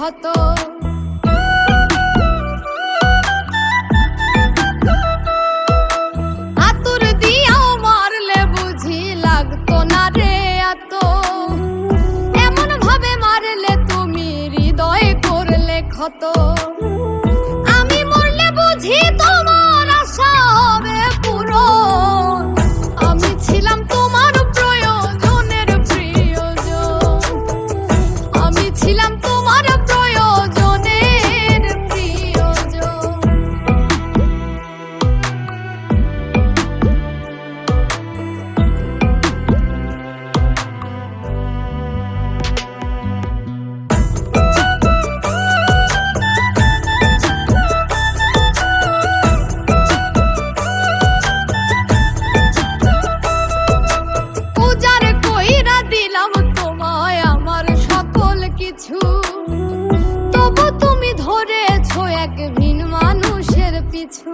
ক্ষত। আতুর দিয়াও মারলে বুঝি লাগতো না রে এত, এমন ভাবে মারলে তুমি হৃদয় করলে ক্ষত। আমি মরলে বুঝি তোমার আশা হবে পূরণ, আমি ছিলাম তোমার প্রয়োজনের প্রিয়জন, আমি ছিলাম তোমার প্রয়োজনের প্রিয়জন। তবু তুমি ধরেছো এক ভিন মানুষের পিছু।